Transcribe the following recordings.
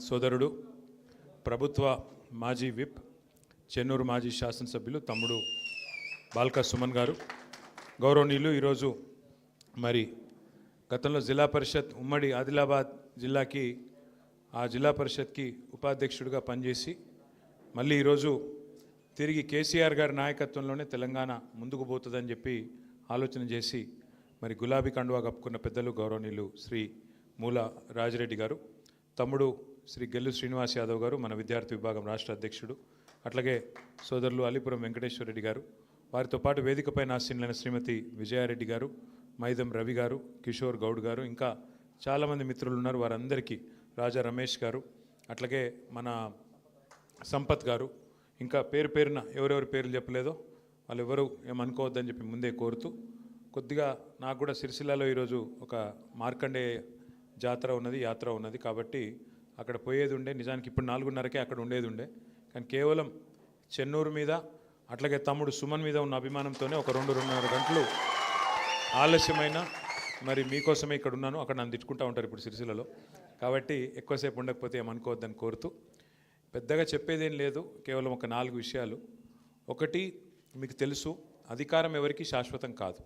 సోదరుడు ప్రభుత్వ మాజీ విప్ చెన్నూరు మాజీ శాసనసభ్యులు తమ్ముడు బాల్కా సుమన్ గారు, గౌరవనీయులు, ఈరోజు మరి గతంలో జిల్లా పరిషత్ ఉమ్మడి ఆదిలాబాద్ జిల్లాకి ఆ జిల్లా పరిషత్కి ఉపాధ్యక్షుడిగా పనిచేసి మళ్ళీ ఈరోజు తిరిగి కేసీఆర్ గారి నాయకత్వంలోనే తెలంగాణ ముందుకు పోతుందని చెప్పి ఆలోచన చేసి మరి గులాబీ కండువా కప్పుకున్న పెద్దలు గౌరవనీయులు శ్రీ మూల రాజిరెడ్డి గారు, తమ్ముడు శ్రీ గెల్లు శ్రీనివాస్ యాదవ్ గారు, మన విద్యార్థి విభాగం రాష్ట్ర అధ్యక్షుడు, అట్లాగే సోదరులు అలీపురం వెంకటేశ్వర రెడ్డి గారు, వారితో పాటు వేదికపై ఆసీనులైన శ్రీమతి విజయారెడ్డి గారు, మైదం రవి గారు, కిషోర్ గౌడ్ గారు, ఇంకా చాలామంది మిత్రులు ఉన్నారు. వారందరికీ రాజా రమేష్ గారు, అట్లాగే మన సంపత్ గారు, ఇంకా పేరు పేరున ఎవరెవరి పేర్లు చెప్పలేదో వాళ్ళు ఎవరు ఏమనుకోవద్దని చెప్పి ముందే కోరుతూ, కొద్దిగా నాకు కూడా సిరిసిల్లలో ఈరోజు ఒక మార్కండేయ జాతర ఉన్నది, యాత్ర ఉన్నది, కాబట్టి అక్కడ పోయేది ఉండే. నిజానికి ఇప్పుడు 4:30కే అక్కడ ఉండేది ఉండే, కానీ కేవలం చెన్నూరు మీద అట్లాగే తమ్ముడు సుమన్ మీద ఉన్న అభిమానంతోనే ఒక 2-2.5 గంటలు ఆలస్యమైన మరి మీకోసమే ఇక్కడ ఉన్నాను. అక్కడ నన్ను తిట్టుకుంటూ ఉంటారు ఇప్పుడు సిరిసిల్లలో, కాబట్టి ఎక్కువసేపు ఉండకపోతే ఏమనుకోవద్దని కోరుతూ, పెద్దగా చెప్పేదేం లేదు, కేవలం ఒక 4 విషయాలు. ఒకటి, మీకు తెలుసు, అధికారం ఎవరికి శాశ్వతం కాదు.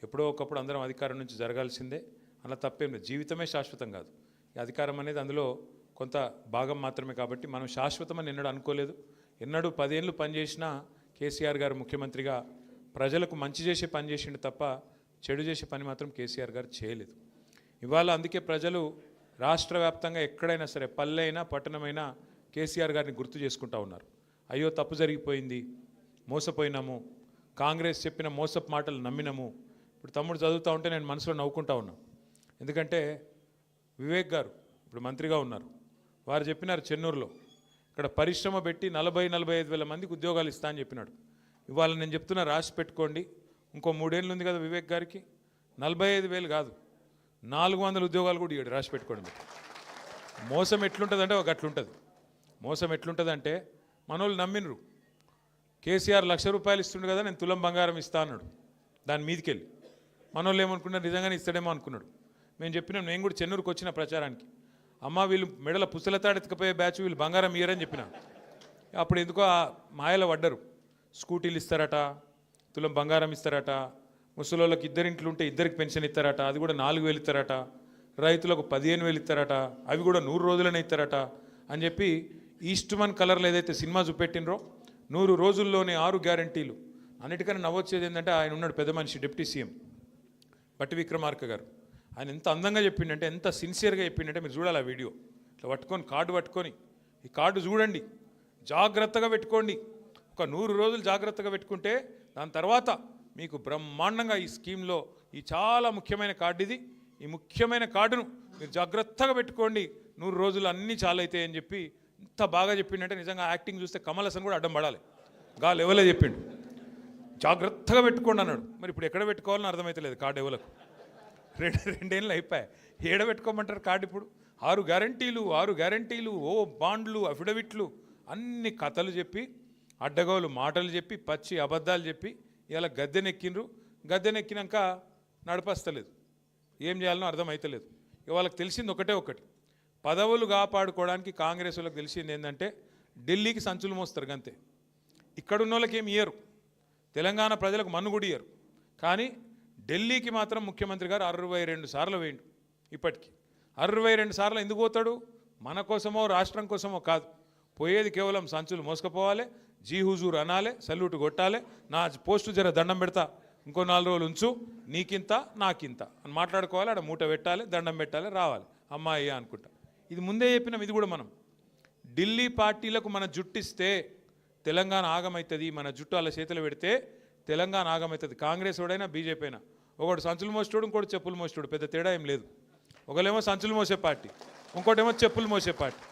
ఎప్పుడో ఒకప్పుడు అందరం అధికారం నుంచి జరగాల్సిందే, అలా తప్పేం లేదు. జీవితమే శాశ్వతం కాదు, అధికారం అనేది అందులో కొంత భాగం మాత్రమే. కాబట్టి మనం శాశ్వతమని ఎన్నడూ అనుకోలేదు. ఎన్నడూ 10 ఏళ్ళు పనిచేసినా కేసీఆర్ గారు ముఖ్యమంత్రిగా ప్రజలకు మంచి చేసే పని చేసిండు తప్ప చెడు చేసే పని మాత్రం కేసీఆర్ గారు చేయలేదు. ఇవాళ అందుకే ప్రజలు రాష్ట్ర వ్యాప్తంగా ఎక్కడైనా సరే, పల్లె అయినా పట్టణమైనా కేసీఆర్ గారిని గుర్తు చేసుకుంటూ ఉన్నారు. అయ్యో తప్పు జరిగిపోయింది, మోసపోయినాము, కాంగ్రెస్ చెప్పిన మోసపు మాటలు నమ్మినాము. ఇప్పుడు తమ్ముడు చదువుతూ ఉంటే నేను మనసులో నవ్వుకుంటా ఉన్నాను. ఎందుకంటే వివేక్ గారు ఇప్పుడు మంత్రిగా ఉన్నారు, వారు చెప్పినారు చెన్నూరులో ఇక్కడ పరిశ్రమ పెట్టి 40-45 వేల మందికి ఉద్యోగాలు ఇస్తా అని చెప్పినాడు. ఇవాళ నేను చెప్తున్నా, రాసి పెట్టుకోండి, ఇంకో 3 ఏళ్ళు ఉంది కదా వివేక్ గారికి, 45,000 కాదు 400 ఉద్యోగాలు కూడా ఇవ్వడు, రాసి పెట్టుకోండి. మోసం ఎట్లుంటుందంటే ఒక అట్లుంటుంది. మోసం ఎట్లుంటుందంటే, మనోళ్ళు నమ్మినరు, కేసీఆర్ ₹1,00,000 ఇస్తుండు కదా, నేను తులం బంగారం ఇస్తా అన్నాడు. దాని మీదకెళ్ళి మనోళ్ళు ఏమనుకున్నారు, నిజంగానే ఇస్తాడేమో అనుకున్నాడు. మేము చెప్పినాం, నేను కూడా చెన్నూరుకు వచ్చిన ప్రచారానికి, అమ్మ వీళ్ళు మెడల పుస్తలతాడెత్తుకపోయే బ్యాచ్, వీళ్ళు బంగారం ఇయ్యరని చెప్పిన. అప్పుడు ఎందుకో ఆ మాయలో పడ్డరు. స్కూటీలు ఇస్తారట, తులం బంగారం ఇస్తారట, ముసలోళ్ళకి 2 ఇంట్లు ఉంటే 2కి పెన్షన్ ఇస్తారట, అది కూడా 4,000 ఇస్తారట, రైతులకు 15,000 ఇస్తారట, అవి కూడా 100 రోజులనే ఇస్తారట అని చెప్పి ఈస్ట్మన్ కలర్లో ఏదైతే సినిమా చూపెట్టినరో 100 రోజుల్లోనే 6 గ్యారంటీలు. అన్నిటికన్నా నవ్వొచ్చేది ఏంటంటే, ఆయన ఉన్నాడు పెద్ద మనిషి, డిప్యూటీ సీఎం బట్టి విక్రమార్క గారు. ఆయన ఎంత అందంగా చెప్పిండంటే, ఎంత సిన్సియర్గా చెప్పిండంటే, మీరు చూడాలి ఆ వీడియో. ఇట్లా పట్టుకొని, కార్డు పట్టుకొని, ఈ కార్డు చూడండి, జాగ్రత్తగా పెట్టుకోండి, ఒక 100 రోజులు జాగ్రత్తగా పెట్టుకుంటే దాని తర్వాత మీకు బ్రహ్మాండంగా ఈ స్కీమ్లో ఈ చాలా ముఖ్యమైన కార్డు ఇది, ఈ ముఖ్యమైన కార్డును మీరు జాగ్రత్తగా పెట్టుకోండి, 100 రోజులు అన్నీ చాలా అవుతాయి అని చెప్పి ఇంత బాగా చెప్పిండంటే, నిజంగా యాక్టింగ్ చూస్తే కమల్ హాసన్ కూడా అడ్డం పడాలి. గా లెవెలే చెప్పిండు, జాగ్రత్తగా పెట్టుకోండి అన్నాడు. మరి ఇప్పుడు ఎక్కడ పెట్టుకోవాలని అర్థమవుతలేదు కార్డు ఎవలకు. 2 ఏళ్ళు అయిపోయాయి, ఏడ పెట్టుకోమంటారు కార్డు ఇప్పుడు? 6 గ్యారంటీలు, ఓ బాండ్లు, అఫిడవిట్లు, అన్ని కథలు చెప్పి, అడ్డగోలు మాటలు చెప్పి, పచ్చి అబద్ధాలు చెప్పి ఇలా గద్దెనెక్కిండ్రు. గద్దెనెక్కినాక నడపస్తలేదు, ఏం చేయాలనో అర్థమవుతలేదు. వాళ్ళకి తెలిసింది ఒకటి, పదవులు కాపాడుకోవడానికి కాంగ్రెస్ వాళ్ళకి తెలిసింది ఏంటంటే, ఢిల్లీకి సంచులు మోస్తారు అంతే. ఇక్కడున్న వాళ్ళకి ఏమి ఇయ్యరు, తెలంగాణ ప్రజలకు మన్ను కూడా ఇయ్యరు. కానీ ఢిల్లీకి మాత్రం ముఖ్యమంత్రి గారు 62 సార్లు వేయండు. ఇప్పటికీ 62 సార్లు ఎందుకు పోతాడు? మన కోసమో రాష్ట్రం కోసమో కాదు, పోయేది కేవలం సంచులు మోసుకపోవాలి, జీ హుజూర్ అనాలే, సల్యూట్ కొట్టాలి, నా పోస్టు జర దండం పెడతా, ఇంకో 4 రోజులు ఉంచు, నీకింత నాకింత అని మాట్లాడుకోవాలి, ఆడ మూట పెట్టాలి, దండం పెట్టాలి, రావాలి, అమ్మాయి అనుకుంటా. ఇది ముందే చెప్పినాం. ఇది కూడా మనం ఢిల్లీ పార్టీలకు మన జుట్టిస్తే తెలంగాణ ఆగమవుతుంది, మన జుట్టు అలా చేతులు పెడితే తెలంగాణ ఆగమవుతుంది. కాంగ్రెస్ వాడైనా బీజేపీ అయినా, ఒకటి సంచులు మోసేటోడు, ఇంకోటి చెప్పులు మోసేటోడు, పెద్ద తేడా ఏం లేదు. ఒకళ్ళేమో సంచులు మోసే పార్టీ, ఇంకోటేమో చెప్పులు మోసే పార్టీ.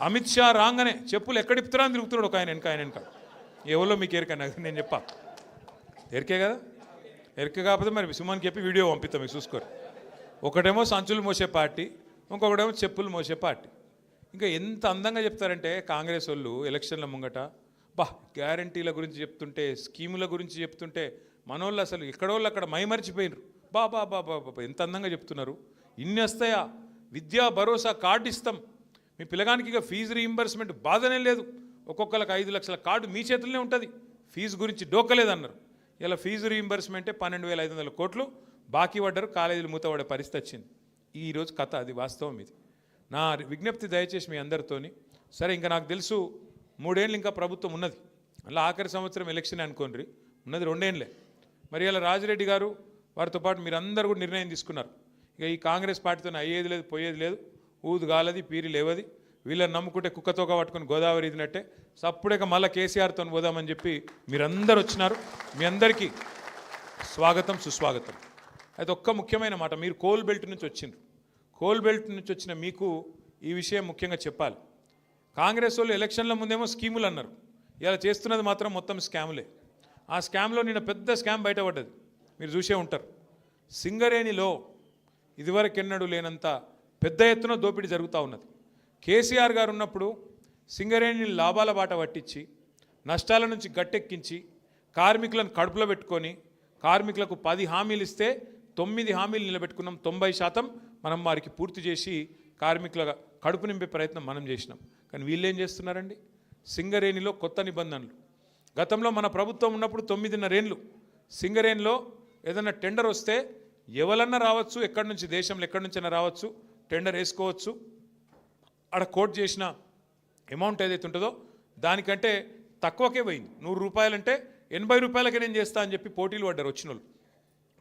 అమిత్ షా రాగానే చెప్పులు ఎక్కడిపుతారా అని తిరుగుతున్నాడు ఒక ఆయన వెనక. ఎవరో మీకు ఎరికైనా నేను చెప్పా, ఎరికే కదా, ఎరిక కాకపోతే మరి సుమన్కి చెప్పి వీడియో పంపిస్తాం, మీకు చూసుకోరు. ఒకటేమో సంచులు మోసే పార్టీ, ఇంకొకటేమో చెప్పులు మోసే పార్టీ. ఇంకా ఎంత అందంగా చెప్తారంటే కాంగ్రెస్ వాళ్ళు ఎలక్షన్ల ముంగట, గ్యారంటీల గురించి చెప్తుంటే, స్కీముల గురించి చెప్తుంటే మనోళ్ళు అసలు ఎక్కడోళ్ళు అక్కడ మైమరిచిపోయినరు. బాబా ఎంత అందంగా చెప్తున్నారు. ఇన్ని వస్తాయా? విద్యా భరోసా కార్డు ఇస్తాం, మీ పిల్లగానికి ఇక ఫీజు రీయింబర్స్మెంట్ బాధనే లేదు, ఒక్కొక్కరికి 5 లక్షల కార్డు మీ చేతుల్లోనే ఉంటుంది, ఫీజు గురించి డోకలేదన్నారు. ఇలా ఫీజు రీయింబర్స్మెంటే 12,500 కోట్లు బాకీ పడ్డారు, కాలేజీలు మూతపడే పరిస్థితి వచ్చింది. ఈరోజు కథ అది, వాస్తవం ఇది. నా విజ్ఞప్తి దయచేసి మీ అందరితోని, సరే ఇంకా నాకు తెలుసు 3 ఏళ్ళు ఇంకా ప్రభుత్వం ఉన్నది, అలా ఆఖరి సంవత్సరం ఎలక్షన్ అనుకోండి, ఉన్నది 2 ఏళ్ళే. మరి ఇలా రాజిరెడ్డి గారు వారితో పాటు మీరందరూ కూడా నిర్ణయం తీసుకున్నారు, ఇక ఈ కాంగ్రెస్ పార్టీతో అయ్యేది లేదు పోయేది లేదు, ఊదు గాలది పీరి లేవది, వీళ్ళని నమ్ముకుంటే కుక్కతోక పట్టుకొని గోదావరి ఇదినట్టే, సప్పుడేక మళ్ళీ కేసీఆర్తో పోదామని చెప్పి మీరందరూ వచ్చినారు. మీ అందరికీ స్వాగతం సుస్వాగతం. అయితే ఒక్క ముఖ్యమైన మాట, మీరు కోల్ బెల్ట్ నుంచి వచ్చిండ్రు, కోల్ బెల్ట్ నుంచి వచ్చిన మీకు ఈ విషయం ముఖ్యంగా చెప్పాలి. కాంగ్రెస్ వాళ్ళు ఎలక్షన్ల ముందేమో స్కీములు అన్నారు, ఇలా చేస్తున్నది మాత్రం మొత్తం స్కాములే. ఆ స్కామ్లో నిన్న పెద్ద స్కామ్ బయటపడ్డది, మీరు చూసే ఉంటారు. సింగరేణిలో ఇదివరకెన్నడూ లేనంత పెద్ద ఎత్తున దోపిడీ జరుగుతూ ఉన్నది. కేసీఆర్ గారు ఉన్నప్పుడు సింగరేణిని లాభాల బాట పట్టించి నష్టాల నుంచి గట్టెక్కించి కార్మికులను కడుపులో పెట్టుకొని కార్మికులకు 10 హామీలు ఇస్తే 9 హామీలు నిలబెట్టుకున్నాం. 90% మనం వారికి పూర్తి చేసి కార్మికుల కడుపు నింపే ప్రయత్నం మనం చేసినాం. కానీ వీళ్ళేం చేస్తున్నారండి, సింగరేణిలో కొత్త నిబంధనలు. గతంలో మన ప్రభుత్వం ఉన్నప్పుడు 9.5 ఏళ్ళు సింగరేణిలో ఏదైనా టెండర్ వస్తే ఎవరన్నా రావచ్చు, ఎక్కడి నుంచి దేశంలో ఎక్కడి నుంచైనా రావచ్చు, టెండర్ వేసుకోవచ్చు. ఆడ కోట్ చేసిన అమౌంట్ ఏదైతే ఉంటుందో దానికంటే తక్కువకే పోయింది. 100 రూపాయలంటే 80 రూపాయలకే నేను చేస్తా అని చెప్పి పోటీలు పడ్డారు. వచ్చిన వాళ్ళు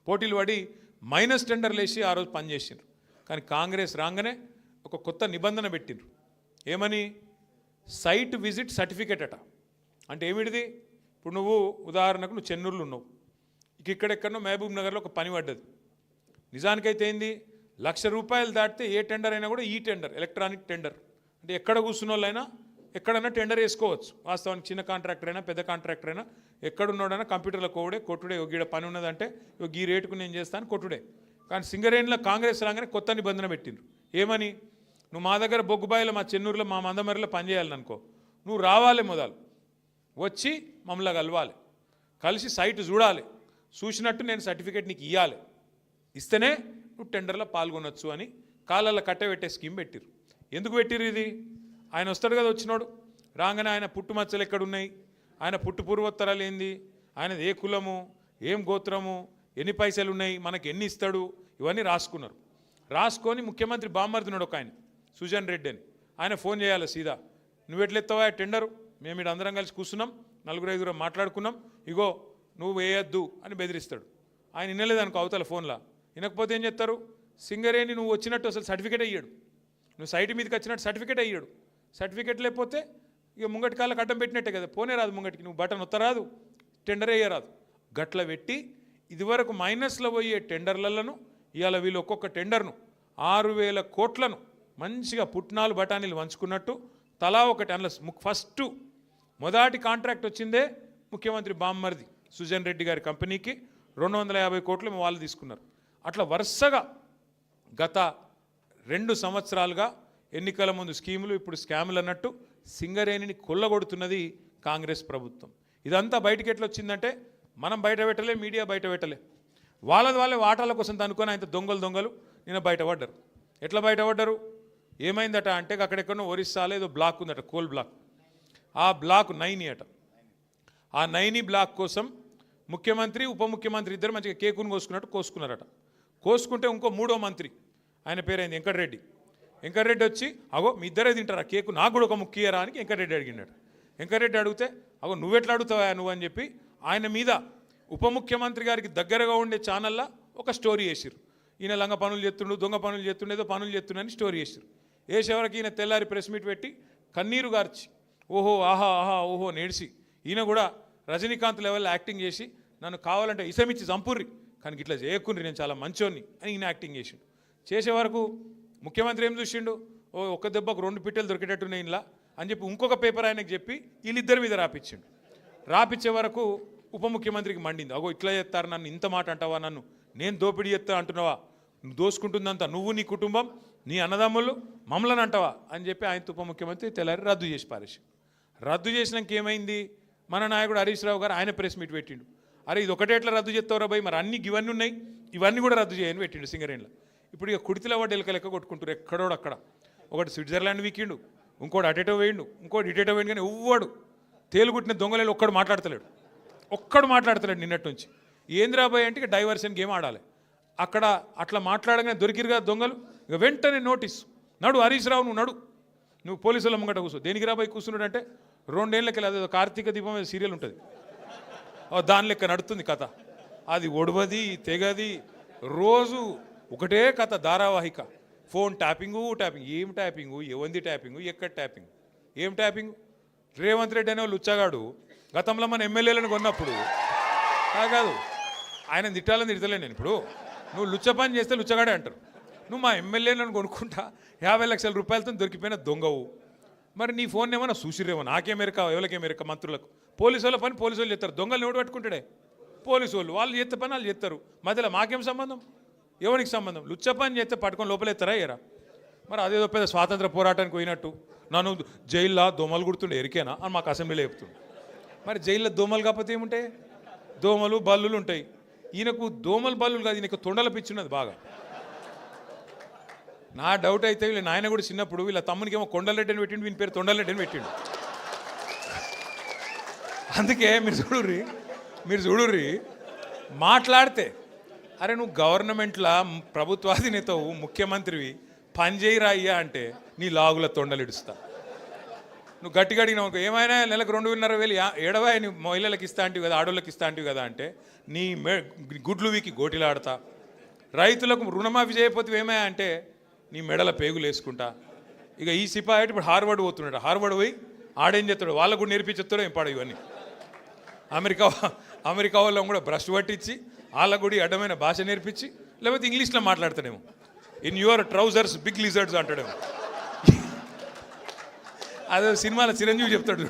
పోటీలు పడి మైనస్ టెండర్లు వేసి ఆ రోజు పనిచేసిండ్రు. కానీ కాంగ్రెస్ రాగానే ఒక కొత్త నిబంధన పెట్టిండ్రు. ఏమని? సైట్ విజిట్ సర్టిఫికేట్ అట. అంటే ఏమిటిది? ఇప్పుడు నువ్వు ఉదాహరణకు నువ్వు చెన్నూరులో ఉన్నావు, ఇక్కడెక్కడో మహబూబ్ నగర్లో ఒక పని పడ్డది. నిజానికైతే ఏంది, 1,00,000 రూపాయలు దాటితే ఏ టెండర్ అయినా కూడా ఈ టెండర్, ఎలక్ట్రానిక్ టెండర్, అంటే ఎక్కడ కూర్చున్న వాళ్ళైనా ఎక్కడైనా టెండర్ వేసుకోవచ్చు. వాస్తవానికి చిన్న కాంట్రాక్టర్ అయినా పెద్ద కాంట్రాక్టర్ అయినా ఎక్కడున్నాడైనా కంప్యూటర్లో కోడే కొట్టుడే, గీడ పని ఉన్నదంటే ఈ రేటుకు నేను చేస్తాను కొట్టుడే. కానీ సింగరేణిలో కాంగ్రెస్ రాగానే కొత్త నిబంధన పెట్టిండ్రు. ఏమని? నువ్వు మా దగ్గర బొగ్గుబాయిలో మా చెన్నూరులో మా మందమరిలో పనిచేయాలనుకో, నువ్వు రావాలి, మొదలు వచ్చి మమ్మల్ని కలవాలి, కలిసి సైట్ చూడాలి, చూసినట్టు నేను సర్టిఫికేట్ నీకు ఇవ్వాలి, ఇస్తేనే నువ్వు టెండర్లో పాల్గొనొచ్చు అని కాళ్ళల్లో కట్టబెట్టే స్కీమ్ పెట్టిరు. ఎందుకు పెట్టిరు ఇది? ఆయన వస్తాడు కదా, వచ్చినాడు రాగానే ఆయన పుట్టుమచ్చలు ఎక్కడున్నాయి, ఆయన పుట్టు పూర్వోత్తరాలు ఏంది, ఆయనది ఏ కులము, ఏం గోత్రము, ఎన్ని పైసలు ఉన్నాయి, మనకి ఎన్ని ఇస్తాడు, ఇవన్నీ రాసుకున్నారు. రాసుకొని ముఖ్యమంత్రి బామ్మర్దినాడు ఒక ఆయన, సుజన్ రెడ్డి అని, ఆయన ఫోన్ చేయాలి సీదా, నువ్వు ఎట్లెత్తావా టెండరు, మేము ఇక్కడ అందరం కలిసి కూర్చున్నాం, 4-5 మాట్లాడుకున్నాం, ఇగో నువ్వు వేయద్దు అని బెదిరిస్తాడు. ఆయన వినలేదనుకో అవతల ఫోన్లో, వినకపోతే ఏం చేస్తారు, సింగరేణి నువ్వు వచ్చినట్టు అసలు సర్టిఫికేట్ అయ్యాడు, నువ్వు సైట్ మీదకి వచ్చినట్టు సర్టిఫికేట్ అయ్యాడు. సర్టిఫికేట్ లేకపోతే ఇక ముంగటి కాళ్ళకి అడ్డం పెట్టినట్టే కదా, పోనే రాదు ముంగటికి, నువ్వు బటన్ ఒత్తరాదు, టెండర్ వేయరాదు. గట్ల పెట్టి ఇదివరకు మైనస్లో పోయే టెండర్లను ఇవాళ వీళ్ళు ఒక్కొక్క టెండర్ను 6,000 కోట్లను మంచిగా పుట్నాలు బఠానీలు వంచుకున్నట్టు తలా ఒకటి. అందులో ఫస్ట్ మొదటి కాంట్రాక్ట్ వచ్చిందే ముఖ్యమంత్రి బామ్మర్ది సుజన్ రెడ్డి గారి కంపెనీకి 250 కోట్లు వాళ్ళు తీసుకున్నారు. అట్లా వరుసగా గత 2 సంవత్సరాలుగా ఎన్నికల ముందు స్కీములు, ఇప్పుడు స్కాములు అన్నట్టు సింగరేణిని కొల్లగొడుతున్నది కాంగ్రెస్ ప్రభుత్వం. ఇదంతా బయటికి ఎట్లా వచ్చిందంటే మనం బయట పెట్టలే, మీడియా బయట పెట్టలే, వాళ్ళే వాటాల కోసం అనుకొని ఆయన దొంగలు నిన్న బయటపడ్డారు. ఎట్లా బయటపడ్డారు, ఏమైందట అంటే అక్కడెక్కడో ఒరిస్సాలో ఏదో బ్లాక్ ఉందట, కోల్ బ్లాక్, ఆ బ్లాక్ 9 అట. ఆ 9 బ్లాక్ కోసం ముఖ్యమంత్రి ఉప ముఖ్యమంత్రి ఇద్దరు మంచిగా కేకును కోసుకున్నట్టు కోసుకున్నారట. కోసుకుంటే ఇంకో 3వ మంత్రి, ఆయన పేరైంది వెంకటరెడ్డి వచ్చి, అగో మీ ఇద్దరే తింటారా కేకు, నాకు కూడా ఒక ముఖ్యరా అని వెంకటరెడ్డి అడిగినాడు. వెంకటరెడ్డి అడిగితే, అగో నువ్వెట్లా అడుగుతావా నువ్వు అని చెప్పి ఆయన మీద ఉప ముఖ్యమంత్రి గారికి దగ్గరగా ఉండే ఛానల్లో ఒక స్టోరీ వేసిరు. ఈయన లంగ పనులు చేస్తుండు, దొంగ పనులు చేస్తుండే, ఏదో పనులు చేస్తుండని స్టోరీ వేసిరు. వేసేవరకు ఈయన తెల్లారి ప్రెస్ మీట్ పెట్టి కన్నీరు గార్చి ఓహో ఆహా ఆహా ఓహో నేడిసి, ఈయన కూడా రజనీకాంత్ లెవెల్లో యాక్టింగ్ చేసి నన్ను కావాలంటే ఇసమిచ్చి చంపుర్రి, కానీ ఇట్లా చేయకుండ్రి, నేను చాలా మంచోన్ని అని ఈయన యాక్టింగ్ చేసిండు. చేసే వరకు ముఖ్యమంత్రి ఏం చూసిండు, ఒక్క దెబ్బకు 2 పిట్టెలు దొరికేటట్టున్నాయి ఇలా అని చెప్పి ఇంకొక పేపర్ ఆయనకు చెప్పి వీళ్ళిద్దరి మీద రాపిచ్చిండు. రాపిచ్చే వరకు ఉప ముఖ్యమంత్రికి మండింది, అగో ఇట్లా చేస్తారు, నన్ను ఇంత మాట అంటావా, నన్ను నేను దోపిడీ చేస్తా అంటున్నావా, నువ్వు దోసుకుంటుందంతా నువ్వు, నీ కుటుంబం, నీ అన్నదమ్ములు, మమ్మల్ని అంటావా అని చెప్పి ఆయన ఉప ముఖ్యమంత్రి తెల్లారి రద్దు చేసి పారేసి. రద్దు చేసినాక ఏమైంది, మన నాయకుడు హరీష్ రావు గారు ఆయన ప్రెస్ మీట్ పెట్టిండు. అరే ఇది ఒకటే ఎట్లా రద్దు చేస్తావురా భయ్, మరి అన్ని ఇవన్నీ ఉన్నాయి, ఇవన్నీ కూడా రద్దు చేయని పెట్టిండు సింగరేణిలో. ఇప్పుడు ఇక కుడితిలో వాడు ఎలక లెక్క కొట్టుకుంటారు ఎక్కడోడు అక్కడ. ఒకటి స్విట్జర్లాండ్ వీకిండు, ఇంకోటి అటేటో వేయండు, ఇంకోటి ఇటేటో వేయండు, కానీ ఎవ్వడు తేలుగుట్టిన దొంగలేలు ఒక్కడు మాట్లాడతలేడు నిన్నటి నుంచి. ఏంద్రాబాయ్ అంటే ఇక డైవర్షన్ గేమ్ ఆడాలి. అక్కడ అట్లా మాట్లాడగానే దొరికిరుగా దొంగలు, ఇక వెంటనే నోటీస్, నడు హరీష్ రావు నువ్వు పోలీసుల ముంగట కూర్చో. దేనికి రాబాయి కూర్చున్నాడు అంటే 2 ఏళ్ళకి అదేదో కార్తీక దీపం సీరియల్ ఉంటుంది, దాని లెక్క నడుతుంది కథ. అది ఒడవది తెగది, రోజు ఒకటే కథ ధారావాహిక. Phone tapping. ఏం ట్యాపింగు, ఎవంది ట్యాపింగు, ఎక్కడ ట్యాపింగ్, ఏం ట్యాపింగు? రేవంత్ రెడ్డి అనే వాళ్ళు ఉచ్చగాడు గతంలో మన ఎమ్మెల్యేలను కొన్నప్పుడు కాదు, ఆయన తిట్టాలని తిడతలే నేను. ఇప్పుడు నువ్వు లుచ్చ పని చేస్తే లుచ్చగాడే అంటారు. నువ్వు మా ఎమ్మెల్యేలను కొనుక్కుంటా 50 లక్షల రూపాయలతో దొరికిపోయిన దొంగవు. మరి నీ ఫోన్ ఏమన్నా చూసిరేమో, నాకేమెరక ఎవరికేమెరక, మంత్రులకు. పోలీసు వాళ్ళ పని పోలీసు వాళ్ళు చేస్తారు, దొంగలు ఎవడు పట్టుకుంటాడే పోలీసు వాళ్ళు చేస్తే పని వాళ్ళు చేస్తారు. మధ్యలో మాకేం సంబంధం, ఎవరికి సంబంధం? లుచ్చ పని చేస్తే పట్టుకొని లోపలెత్తారా ఏరా? మరి అదేదో పెద్ద స్వాతంత్ర పోరాటానికి పోయినట్టు నన్ను జైల్లో దోమలు కుడుతుండే ఎరికేనా అని మాకు అసెంబ్లీలో చెప్తుండే. మరి జైల్లో దోమలు కాకపోతే ఏముంటాయి? దోమలు బల్లులు ఉంటాయి. ఈయనకు దోమలు బల్లులు కాదు, ఈయనకు తొండల పిచ్చున్నది బాగా. నా డౌట్ అయితే వీళ్ళ నాయన కూడా చిన్నప్పుడు వీళ్ళ తమ్మునికి ఏమో కొండలరెడ్డి అని పెట్టిండు, వీని పేరు తొండలరెడ్డి అని పెట్టిండు. అందుకే మీరు చూడుర్రి మాట్లాడితే, అరే నువ్వు గవర్నమెంట్లో ప్రభుత్వాధినేతవు, ముఖ్యమంత్రివి, పనిచేయరా అయ్యా అంటే నీ లాగుల తొండలు ఇడుస్తా. నువ్వు గట్టిగా అడిగినావు, ఏమైనా నెలకు 2,500 ఏడవా నీ మహిళలకు ఇస్తా అంటివి కదా, ఆడోళ్ళకి ఇస్తా అంటివి కదా అంటే నీ గుడ్లు వీకి గోటిలాడతా. రైతులకు రుణమాఫీ చేయకపోతే ఏమయ్యా అంటే నీ మెడల పేగులు వేసుకుంటా. ఇక ఈ సిపాయి ఇప్పుడు హార్వర్డ్ పోతున్నాడు, హార్వర్డ్ పోయి ఆడేం చేస్తాడు, వాళ్ళకు కూడా నేర్పించేస్తాడో ఏం పాడు ఇవన్నీ. అమెరికా వాళ్ళం కూడా బ్రష్ పట్టించి వాళ్ళకు కూడా అడ్డమైన భాష నేర్పించి, లేకపోతే ఇంగ్లీష్లో మాట్లాడతాడేమో. In your trousers big lizards అంటాడేమో. అదే సినిమాలో చిరంజీవి చెప్తాడు,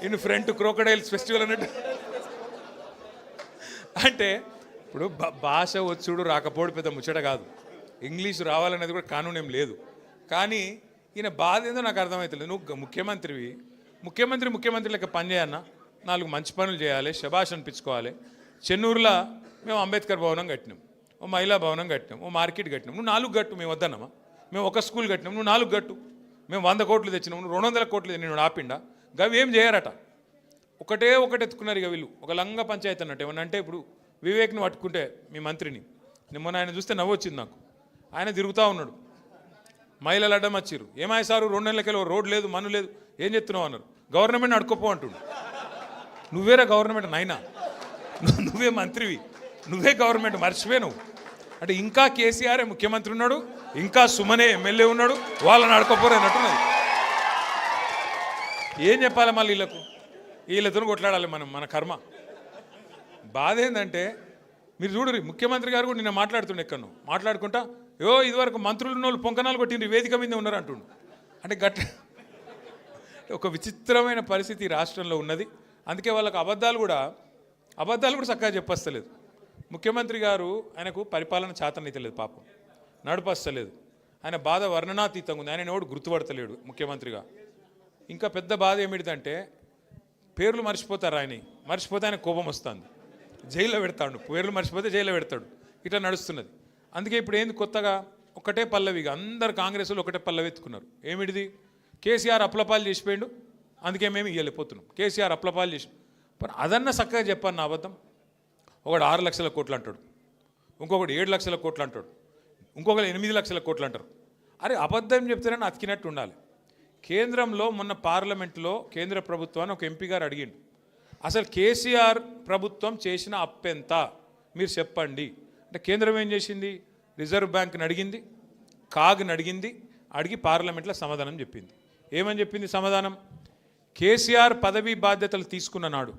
ఇన్ ఫ్రంట్ క్రోకడైల్స్ ఫెస్టివల్ అన్నట్టు. అంటే ఇప్పుడు భాష వచ్చుడు రాకపోవడం పెద్ద ముచ్చట కాదు, ఇంగ్లీష్ రావాలనేది కూడా కానూన్ ఏం లేదు. కానీ ఈయన బాధ ఏందో నాకు అర్థమవుతలేదు. నువ్వు ముఖ్యమంత్రి లెక్క పని చేయన్నా, 4 మంచి పనులు చేయాలి, శభాష్ అనిపించుకోవాలి. చెన్నూరులో మేము అంబేద్కర్ భవనం కట్టినాం, ఓ మహిళా భవనం కట్టినాం, ఓ మార్కెట్ కట్టినాం. నువ్వు 4 గట్టు, మేము వద్దన్నామా? మేము ఒక స్కూల్ కట్టినాం, నువ్వు 4 గట్టు. మేము 100 కోట్లు తెచ్చినాం, నువ్వు 200 కోట్లు నేను ఆపిండా? గవి ఏం చేయరట, ఒకటే ఎత్తుకున్నారు ఇక వీళ్ళు. ఒక లంగ పంచాయతీ అన్నట్టు. ఏమన్నా అంటే ఇప్పుడు వివేక్ని పట్టుకుంటే మీ మంత్రిని, మొన్న ఆయన చూస్తే నవ్వు వచ్చింది నాకు. ఆయన తిరుగుతూ ఉన్నాడు, మహిళలు అడ్డం వచ్చిర్రు. ఏమాయి సారు 2 నెలలకెళ్ళి రోడ్ లేదు, మన్ను లేదు, ఏం చెప్తున్నావు అన్నారు. గవర్నమెంట్ అడుకోపో అంటుండు. నువ్వేరా గవర్నమెంట్ నాయనా, నువ్వే మంత్రివి, నువ్వే గవర్నమెంట్, మర్చిపోయి నువ్వు అంటే. ఇంకా కేసీఆరే ముఖ్యమంత్రి ఉన్నాడు, ఇంకా సుమనే ఎమ్మెల్యే ఉన్నాడు, వాళ్ళని అడకపోరు అన్నట్టున్నది. ఏం చెప్పాలి మళ్ళీ వీళ్ళతో కొట్లాడాలి మన కర్మ. బాధ ఏంటంటే మీరు చూడరు, ముఖ్యమంత్రి గారు కూడా నిన్న మాట్లాడుతుండే ఎక్కడో మాట్లాడుకుంటా, ఇదివరకు మంత్రులు ఉన్న వాళ్ళు పొంకనాలు కొట్టిండ్రు, వేదిక మీద ఉన్నారు అంటుండు. అంటే ఒక విచిత్రమైన పరిస్థితి రాష్ట్రంలో ఉన్నది. అందుకే వాళ్ళకు అబద్ధాలు కూడా చక్కగా చెప్పస్తలేదు. ముఖ్యమంత్రి గారు ఆయనకు పరిపాలన చేతనైతే లేదు, పాపం నడుపస్తలేదు. ఆయన బాధ వర్ణనాతీతంగా ఉంది. ఆయన ఎవడు గుర్తుపడతలేడు ముఖ్యమంత్రిగా. ఇంకా పెద్ద బాధ ఏమిటిదంటే పేర్లు మర్చిపోతారు. మర్చిపోతే ఆయన కోపం వస్తుంది, జైల్లో పెడతాడు. పేర్లు మర్చిపోతే జైల్లో పెడతాడు. ఇట్లా నడుస్తున్నది. అందుకే ఇప్పుడు ఏంది కొత్తగా ఒకటే పల్లవిగా అందరు కాంగ్రెస్లో ఒకటే పల్లవి ఎత్తుకున్నారు. ఏమిటిది? కేసీఆర్ అప్లపాలు చేసిపోయాడు, అందుకే మేము ఇవ్వలేకపోతున్నాం. కేసీఆర్ అప్లపాలు చేసి అదన్నా చక్కగా చెప్పాను. నా అబద్ధం. ఒకడు 6 లక్షల కోట్లు అంటాడు, ఇంకొకటి 7 లక్షల కోట్లు అంటాడు, ఇంకొకరు 8 లక్షల కోట్లు అంటారు. అరే అబద్ధం చెప్తేనే అతికినట్టు ఉండాలి. కేంద్రంలో మొన్న పార్లమెంట్లో కేంద్ర ప్రభుత్వాన్ని ఒక ఎంపీ గారు అడిగిండు, అసలు కేసీఆర్ ప్రభుత్వం చేసిన అప్పెంత మీరు చెప్పండి అంటే కేంద్రం ఏం చేసింది? రిజర్వ్ బ్యాంక్ని అడిగింది, కాగ్ని అడిగింది, అడిగి పార్లమెంట్లో సమాధానం చెప్పింది. ఏమని చెప్పింది సమాధానం? కేసీఆర్ పదవీ బాధ్యతలు తీసుకున్న నాడు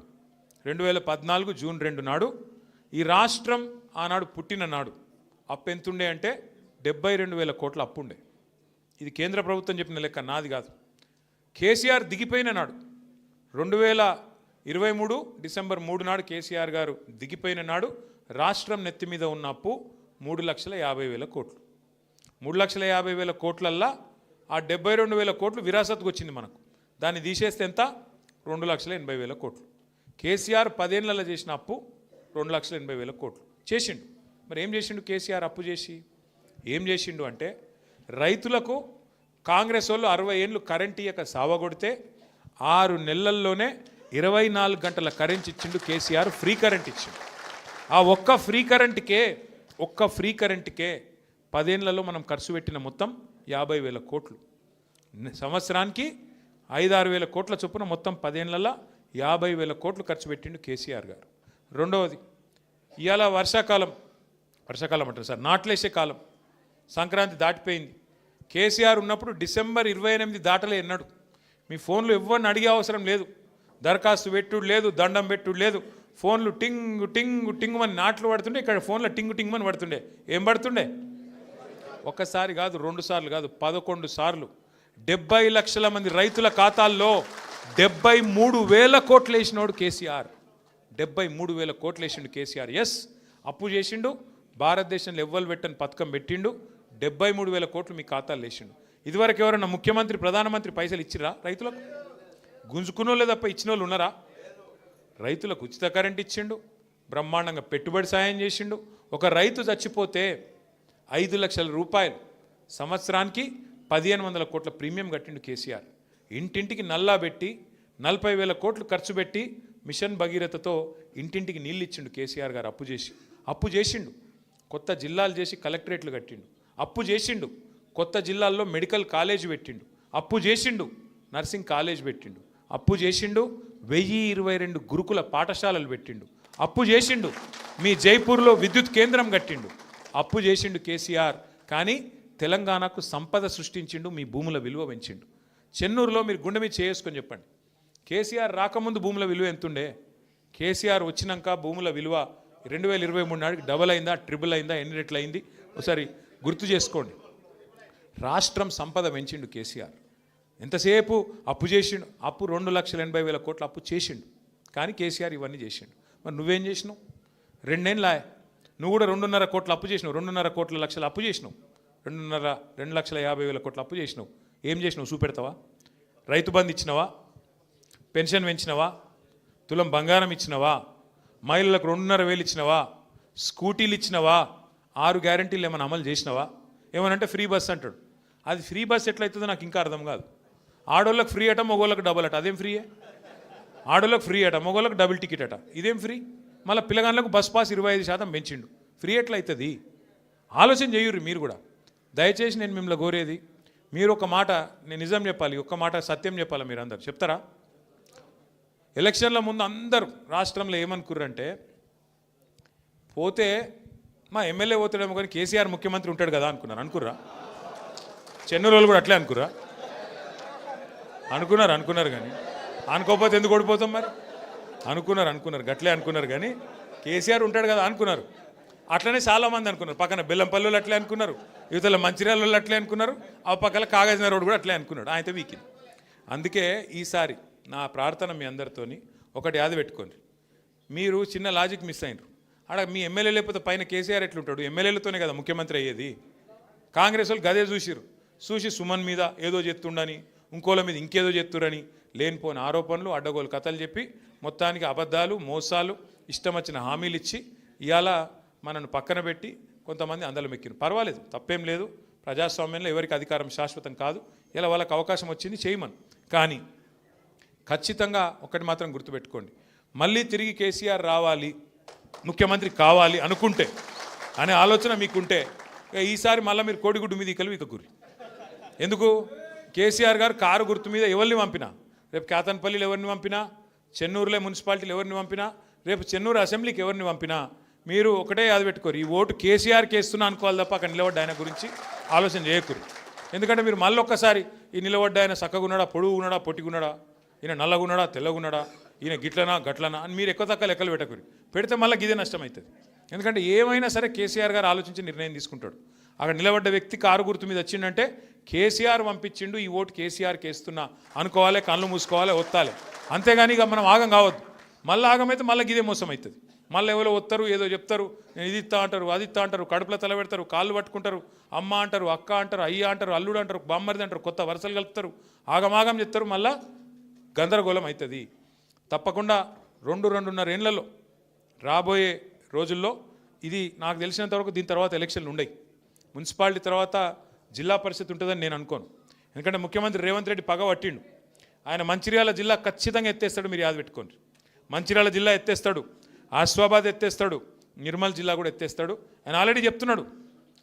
2014 జూన్ 2 నాడు ఈ రాష్ట్రం ఆనాడు పుట్టిన నాడు అప్పు ఎంతుండే అంటే 72,000 కోట్ల అప్పు ఉండే. ఇది కేంద్ర ప్రభుత్వం చెప్పిన లెక్క, నాది కాదు. కేసీఆర్ దిగిపోయిన నాడు 2023 డిసెంబర్ 3 నాడు కేసీఆర్ గారు దిగిపోయిన నాడు రాష్ట్రం నెత్తి మీద ఉన్న అప్పు 3,50,000 కోట్లు. 3,50,000 కోట్లల్లా ఆ 72,000 కోట్లు విరాసత్కు వచ్చింది మనకు. దాన్ని తీసేస్తే ఎంత? 2,80,000 కోట్లు. కేసీఆర్ 10 ఏళ్లలో చేసిన అప్పు 2,80,000 కోట్లు చేసిండు. మరి ఏం చేసిండు కేసీఆర్? అప్పు చేసి ఏం చేసిండు అంటే రైతులకు కాంగ్రెస్ వాళ్ళు 60 ఏళ్ళు కరెంట్ ఇయ్యక సావగొడితే 6 నెలల్లోనే 24 గంటల కరెంట్ ఇచ్చిండు కేసీఆర్. ఫ్రీ కరెంట్ ఇచ్చిండు. ఆ ఒక్క ఫ్రీ కరెంట్కే 10 ఏళ్లలో మనం ఖర్చు పెట్టిన మొత్తం 50,000 కోట్లు. సంవత్సరానికి 5-6 వేల కోట్ల చొప్పున మొత్తం 10 ఏళ్లలో 50,000 కోట్లు ఖర్చు పెట్టిండు కేసీఆర్ గారు. రెండవది, ఇవాళ వర్షాకాలం అంటారు సార్, నాట్లేసే కాలం, సంక్రాంతి దాటిపోయింది. కేసీఆర్ ఉన్నప్పుడు డిసెంబర్ 28 దాటలే ఎన్నాడు. మీ ఫోన్లు ఎవరిని అడిగే అవసరం లేదు, దరఖాస్తు పెట్టుడు లేదు, దండం పెట్టుడు లేదు. ఫోన్లు టింగ్ టింగ్ టింగ్ అని నాట్లు పడుతుండే, ఇక్కడ ఫోన్లో టింగ్ టింగ్ అని పడుతుండే. ఏం పడుతుండే? ఒక్కసారి కాదు, 2 సార్లు కాదు, 11 సార్లు 70 లక్షల మంది రైతుల ఖాతాల్లో 73,000 కోట్లు వేసినోడు కేసీఆర్. 73,000 కోట్లు వేసిండు కేసీఆర్. ఎస్, అప్పు చేసిండు, భారతదేశంలో ఎవ్వరు పెట్టని పథకం పెట్టిండు, 73,000 కోట్లు మీ ఖాతాలు వేసిండు. ఇదివరకు ఎవరన్నా ముఖ్యమంత్రి ప్రధానమంత్రి పైసలు ఇచ్చిరా రైతులకు? గుంజుకునోళ్ళే తప్ప ఇచ్చిన వాళ్ళు ఉన్నారా? రైతులకు ఉచిత కరెంట్ ఇచ్చిండు, బ్రహ్మాండంగా పెట్టుబడి సాయం చేసిండు. ఒక రైతు చచ్చిపోతే 5 లక్షల రూపాయలు సంవత్సరానికి 1,500 కోట్ల ప్రీమియం కట్టిండు కేసీఆర్. ఇంటింటికి నల్లా పెట్టి 40,000 కోట్లు ఖర్చు పెట్టి మిషన్ భగీరథతో ఇంటింటికి నీళ్ళు ఇచ్చిండు కేసీఆర్ గారు. అప్పు చేసిండు, కొత్త జిల్లాలు చేసి కలెక్టరేట్లు కట్టిండు. అప్పు చేసిండు, కొత్త జిల్లాల్లో మెడికల్ కాలేజ్ పెట్టిండు. అప్పు చేసిండు, నర్సింగ్ కాలేజ్ పెట్టిండు. అప్పు చేసిండు, 1022 గురుకుల పాఠశాలలు పెట్టిండు. అప్పు చేసిండు, మీ జైపూర్లో విద్యుత్ కేంద్రం కట్టిండు. అప్పు చేసిండు కేసీఆర్. కానీ తెలంగాణకు సంపద సృష్టించిండు, మీ భూముల విలువ పెంచిండు. చెన్నూరులో మీరు గుండె మీద చేసుకొని చెప్పండి, కేసీఆర్ రాకముందు భూముల విలువ ఎంతుండే? కేసీఆర్ వచ్చినాక భూముల విలువ 2023 నాటికి డబల్ అయిందా, ట్రిపుల్ అయిందా, ఎన్ని రెట్లు అయింది? ఒకసారి గుర్తు చేసుకోండి. రాష్ట్రం సంపద పెంచిండు కేసీఆర్. ఎంతసేపు అప్పు చేసిండు, అప్పు 2,80,000 కోట్ల అప్పు చేసిండు. కానీ కేసీఆర్ ఇవన్నీ చేసిండు. మరి నువ్వేం చేసినావు? 2 ఏళ్ళ నువ్వు కూడా 2.5 కోట్ల అప్పు చేసినావు, 2.5 లక్షల అప్పు చేసినావు, 2,50,000 కోట్ల అప్పు చేసినావు. ఏం చేసినావు చూపెడతావా? రైతు బంధు ఇచ్చినవా? పెన్షన్ పెంచినవా? తులం బంగారం ఇచ్చినవా? మహిళలకు 2,500 ఇచ్చినవా? స్కూటీలు ఇచ్చినవా? 6 గ్యారంటీలు ఏమైనా అమలు చేసినవా? ఏమనంటే ఫ్రీ బస్ అంటాడు. అది ఫ్రీ బస్ ఎట్లయితుందో నాకు ఇంకా అర్థం కాదు. ఆడోళ్ళకి ఫ్రీ అట, మగోళ్ళకి డబుల్ అట. అదేం ఫ్రీయే? ఆడోళ్ళకి ఫ్రీ అట, మగోళ్ళకి డబుల్ టికెట్ అట. ఇదేం ఫ్రీ? మళ్ళీ పిల్లగాళ్ళకు బస్ పాస్ 25% పెంచిండు. ఫ్రీ ఎట్లయితుంది? ఆలోచన చేయుర్రి మీరు కూడా. దయచేసి నేను మిమ్మల్ని కోరేది, మీరు ఒక మాట, నేను నిజం చెప్పాలి, ఒక్క మాట సత్యం చెప్పాలి. మీరు అందరు చెప్తారా? ఎలక్షన్ల ముందు అందరూ రాష్ట్రంలో ఏమనుకుర్రంటే, పోతే మా ఎమ్మెల్యే పోతాడేమో కానీ కేసీఆర్ ముఖ్యమంత్రి ఉంటాడు కదా అనుకుర్రా? చెన్నూరు వాళ్ళు కూడా అట్లే అనుకున్నారు కానీ అనుకోకపోతే ఎందుకు ఓడిపోతాం మరి? అనుకున్నారు గట్లే అనుకున్నారు కానీ కేసీఆర్ ఉంటాడు కదా అనుకున్నారు. అట్లనే చాలామంది అనుకున్నారు. పక్కన బెల్లంపల్లి అట్లే అనుకున్నారు, యువతల మంచిర్యాల వాళ్ళు అట్లే అనుకున్నారు, ఆ పక్కన కాగజ్నగర్ రోడ్ కూడా అట్లే అనుకున్నాడు. ఆయనతో వీకింది. అందుకే ఈసారి నా ప్రార్థన మీ అందరితోని ఒకటి యాద పెట్టుకోండి. మీరు చిన్న లాజిక్ మిస్ అయినరు. ఆడ మీ ఎమ్మెల్యే లేకపోతే పైన కేసీఆర్ ఎట్లుంటాడు? ఎమ్మెల్యేలతోనే కదా ముఖ్యమంత్రి అయ్యేది. కాంగ్రెస్ వాళ్ళు గదే చూసి సుమన్ మీద ఏదో చెప్తుండని, ఇంకోళ్ళ మీద ఇంకేదో చెప్తురని లేనిపోని ఆరోపణలు, అడ్డగోలు కథలు చెప్పి మొత్తానికి అబద్ధాలు, మోసాలు, ఇష్టం వచ్చిన హామీలు ఇచ్చి ఇవాళ మనను పక్కన పెట్టి కొంతమంది అందలం ఎక్కిరు. పర్వాలేదు, తప్పేం లేదు. ప్రజాస్వామ్యంలో ఎవరికి అధికారం శాశ్వతం కాదు. ఇలా వాళ్ళకి అవకాశం వచ్చింది చేయమని. కానీ ఖచ్చితంగా ఒకటి మాత్రం గుర్తుపెట్టుకోండి, మళ్ళీ తిరిగి కేసీఆర్ రావాలి, ముఖ్యమంత్రి కావాలి అనుకుంటే అనే ఆలోచన మీకుంటే ఈసారి మళ్ళీ మీరు కోడిగుడ్డు మీద ఇకలు ఇకగురి. ఎందుకు? కేసీఆర్ గారు కారు గుర్తు మీద ఎవరిని పంపినా, రేపు కేతన్పల్లిలో ఎవరిని పంపినా, చెన్నూరులో మున్సిపాలిటీలు ఎవరిని పంపినా, రేపు చెన్నూరు అసెంబ్లీకి ఎవరిని పంపినా మీరు ఒకటే యాద పెట్టుకోరు, ఈ ఓటు కేసీఆర్కి వేస్తున్నా అనుకోవాలి తప్ప అక్కడ నిలబడ్డ ఆయన గురించి ఆలోచన చేయకూరు. ఎందుకంటే మీరు మళ్ళీ ఒక్కసారి ఈ నిలబడ్డ ఆయన చక్కగున్నాడా, పొడుగున్నాడా, పొట్టిగున్నాడా, ఈయన నల్లగున్నాడా, తెల్లగున్నాడా, ఈయన గిట్లనా గట్లనా అని మీరు ఎక్కువ తక్కువ లెక్కలు పెట్టకూరి. పెడితే మళ్ళీ గిదే నష్టం అవుతుంది. ఎందుకంటే ఏమైనా సరే కేసీఆర్ గారు ఆలోచించి నిర్ణయం తీసుకుంటాడు. అక్కడ నిలబడ్డ వ్యక్తి కారు గుర్తు మీద వచ్చిందంటే కేసీఆర్ పంపించిండు, ఈ ఓటు కేసీఆర్కి వేస్తున్నా అనుకోవాలి, కళ్ళు మూసుకోవాలి, ఒత్తాలి. అంతేగాని ఇక మనం ఆగం కావద్దు. మళ్ళీ ఆగమైతే మళ్ళీ గిదే మోసం అవుతుంది. మళ్ళీ ఎవరో వస్తారు, ఏదో చెప్తారు, నేను ఇది ఇస్తా అంటారు, అది ఇస్తా అంటారు, కడుపులో తల పెడతారు, కాళ్ళు పట్టుకుంటారు, అమ్మ అంటారు, అక్క అంటారు, అయ్య అంటారు, అల్లుడు అంటారు, బామ్మరిది అంటారు, కొత్త వరుసలు కలుపుతారు, ఆగమాగం చెప్తారు, మళ్ళా గందరగోళం అవుతుంది. తప్పకుండా 2-2.5 ఏళ్లలో రాబోయే రోజుల్లో ఇది నాకు తెలిసినంతవరకు దీని తర్వాత ఎలక్షన్లు ఉండయి. మున్సిపాలిటీ తర్వాత జిల్లా పరిషత్ ఉంటుందని నేను అనుకోను. ఎందుకంటే ముఖ్యమంత్రి రేవంత్ రెడ్డి పగ పట్టిండు. ఆయన మంచిర్యాల జిల్లా ఖచ్చితంగా ఎత్తేస్తాడు, మీరు యాద పెట్టుకోండి. మంచిర్యాల జిల్లా ఎత్తేస్తాడు, ఆసిఫాబాద్ ఎత్తేస్తాడు, నిర్మల్ జిల్లా కూడా ఎత్తేస్తాడు. ఆయన ఆల్రెడీ చెప్తున్నాడు,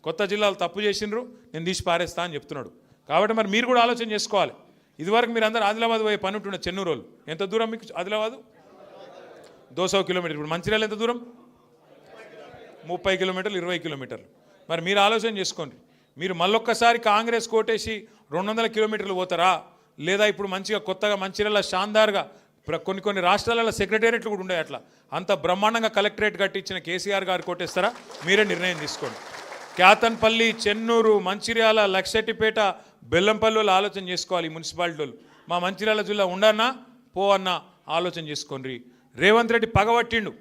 కొత్త జిల్లాలు తప్పు చేసిండ్రు, నేను తీసి పారేస్తా అని చెప్తున్నాడు. కాబట్టి మరి మీరు కూడా ఆలోచన చేసుకోవాలి. ఇదివరకు మీరు అందరూ ఆదిలాబాద్ పోయే పని ఉంటుండే చెన్నూరు వాళ్ళు. ఎంత దూరం మీకు ఆదిలాబాదు? 200 కిలోమీటర్లు. ఇప్పుడు మంచిర్యాల ఎంత దూరం? 30 కిలోమీటర్లు, 20 కిలోమీటర్లు. మరి మీరు ఆలోచన చేసుకోండి. మీరు మళ్ళొక్కసారి కాంగ్రెస్ కోటేసి 200 కిలోమీటర్లు పోతారా, లేదా ఇప్పుడు మంచిగా కొత్తగా మంచిర్యాల షాందార్గా కొన్ని రాష్ట్రాలలో సెక్రటేరియట్లు కూడా ఉండే, అట్లా అంత బ్రహ్మాండంగా కలెక్టరేట్ కట్టించిన కేసీఆర్ గారు కోటేస్తారా? మీరే నిర్ణయం తీసుకోండి. క్యాతన్పల్లి, చెన్నూరు, మంచిర్యాల, లక్షెట్టిపేట, బెల్లంపల్లిలో ఆలోచన చేసుకోవాలి. ఈ మున్సిపాలిటీలు మా మంచిర్యాల జిల్లా ఉండన్నా పో అన్న ఆలోచన చేసుకోండి. రేవంత్ రెడ్డి పగబట్టిండు,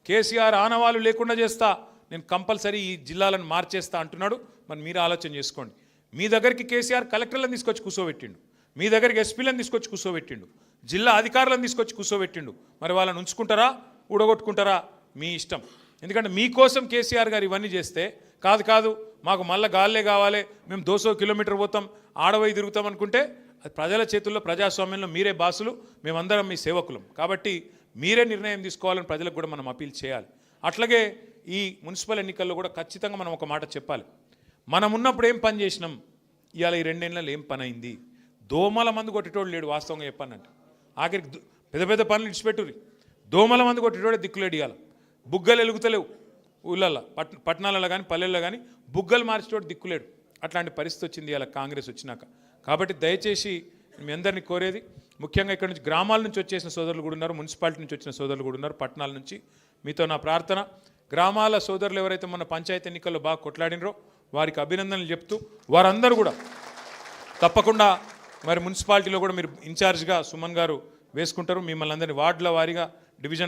కేసీఆర్ ఆనవాళ్ళు లేకుండా చేస్తా, నేను కంపల్సరీ ఈ జిల్లాలను మార్చేస్తా అంటున్నాడు. మరి మీరు ఆలోచన చేసుకోండి. మీ దగ్గరికి కేసీఆర్ కలెక్టర్లను తీసుకొచ్చి కూర్చోబెట్టిండు, మీ దగ్గరికి ఎస్పీలను తీసుకొచ్చి కూర్చోబెట్టిండు, జిల్లా అధికారులను తీసుకొచ్చి కూర్చోబెట్టిండు. మరి వాళ్ళని ఉంచుకుంటారా, ఊడగొట్టుకుంటారా? మీ ఇష్టం. ఎందుకంటే మీకోసం కేసీఆర్ గారు ఇవన్నీ చేస్తే కాదు మాకు మళ్ళీ గాల్లే కావాలి, మేము 200 కిలోమీటర్ పోతాం, ఆడవై తిరుగుతాం అనుకుంటే అది ప్రజల చేతుల్లో, ప్రజాస్వామ్యంలో మీరే బాసులు, మేమందరం మీ సేవకులం. కాబట్టి మీరే నిర్ణయం తీసుకోవాలని ప్రజలకు కూడా మనం అపీల్ చేయాలి. అట్లాగే ఈ మున్సిపల్ ఎన్నికల్లో కూడా ఖచ్చితంగా మనం ఒక మాట చెప్పాలి. మనం ఉన్నప్పుడు ఏం పని చేసినాం, ఇవాళ ఈ 2 ఏళ్ళలో ఏం పని అయింది? దోమల మందు కొట్టేటోడు లేడు, వాస్తవంగా చెప్పానంటే. ఆఖరికి పెద్ద పెద్ద పనులు ఇడిచిపెట్టుర్రి, దోమల మందు కొట్టేటోడే దిక్కులేడు. ఇవాళ బుగ్గలు ఎలుగుతలేవు ఊళ్ళల్లో, పట్టణాలలో కానీ పల్లెల్లో కానీ బుగ్గలు మార్చేటోడు దిక్కులేడు. అట్లాంటి పరిస్థితి వచ్చింది ఇవాళ కాంగ్రెస్ వచ్చినాక. కాబట్టి దయచేసి మీ అందరినీ కోరేది, ముఖ్యంగా ఇక్కడ నుంచి గ్రామాల నుంచి వచ్చేసిన సోదరులు కూడా ఉన్నారు, మున్సిపాలిటీ నుంచి వచ్చిన సోదరులు కూడా ఉన్నారు, పట్టణాల నుంచి. మీతో నా ప్రార్థన, గ్రామాల సోదరులు ఎవరైతే మన పంచాయతీ ఎన్నికల్లో బాగా కొట్లాడినరో వారికి అభినందనలు చెప్తూ, వారందరూ కూడా తప్పకుండా మరి మున్సిపాలిటీలో కూడా మీరు ఇన్ఛార్జ్గా సుమన్ గారు వేసుకుంటారు. మిమ్మల్ని అందరినీ వార్డుల వారీగా, డివిజన్